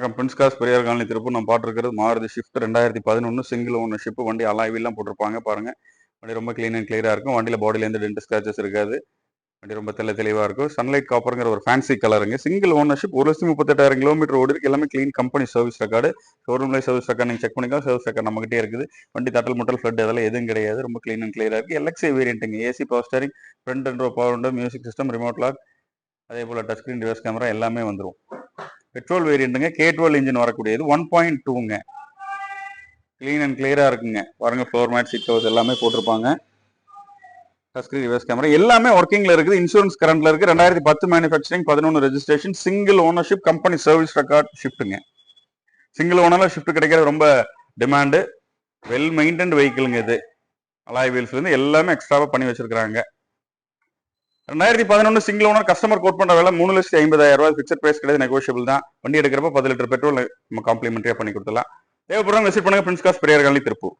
Prince cars Periyar colony Tiruppur நம்ம பாட்டுருக்கிறது Maruti Swift 2011 single ownership. வண்டி அலாய்வீல்லாம் போட்டிருப்பாங்க பாருங்க. வண்டி ரொம்ப க்ளீன் அண்ட் கிளியரா இருக்கும். வண்டியில பாடியில எந்த டென்ட் ஸ்கிராச்சஸ் இருக்காது. வண்டி ரொம்ப தெளிவா இருக்கும். சன்லைட் காப்பருங்கிற ஒரு ஃபேன்சி கலருங்க. சிங்கிள் ஓனர்ஷிப் 1,38,000 கிலோமீட்டர் ஓடி இருக்கு. எல்லாமே க்ளீன் கம்பெனி சர்வீஸ் ரெக்கார்டு. ஷோரூம்ல சர்வீஸ் ரெக்கார்டு நீங்க செக் பண்ணிக்கலாம். சர்வீஸ் ரெக்கார்டு நம்மகிட்டே இருக்குது. வண்டி தட்டல் முட்டல் ஃபிளட் அதெல்லாம் எதுவும் கிடையாது. ரொம்ப க்ளீன் அண்ட் கிளியரா இருக்கு. எல்எக்ஸ்ஐ வேரியன்ட்டுங்க. AC power steering, front and power window, music system, remote lock, அதே போல டச் ஸ்கிரீன், ரிவர்ஸ் கேமரா எல்லாமே வந்துடும். பெட்ரோல் வேரியண்ட்டுங்க. K12 இன்ஜின் வரக்கூடியது. 1.2ங்க. க்ளீன் அண்ட் கிளியரா இருக்குங்க. பாருங்க, ஃப்ளோர் மேட், சீட் கவர்ஸ் எல்லாமே போட்டிருப்பாங்க. டச் ஸ்கிரீன், ரிவர்ஸ் கேமரா எல்லாமே ஒர்க்கிங்ல இருக்குது. இன்சூரன்ஸ் கரண்ட்ல இருக்கு. 2010 manufacturing, 11 registration, single ownership, company service record ஷிஃப்ட்டுங்க. சிங்கிள் ஓனர்ல ஷிஃப்ட் கிடைக்கிறது ரொம்ப டிமாண்டு. வெல் மெயின்டைன்ட் வெஹிக்கிளுங்க இது. அலாய் வீல்ஸ்ல இருந்து எல்லாமே எக்ஸ்ட்ராவா பண்ணி வச்சிருக்காங்க. 2011 சிங்கிள் ஓனர். கஸ்டமர் கோட் பண்ற விலை 3,50,000 ரூபாய். பிக்சட் பிரைஸ் கிடையாது, நெகோஷியபிள் தான். வண்டி எடுக்கிறப்ப 10 லிட்டர் பெட்ரோல் நம்ம காம்ப்ளிமெண்டரியா பண்ணி கொடுத்துலாம். தேவைப்படுறவங்க விசிட் பண்ணுங்க. Prince cars Periyar colony Tiruppur.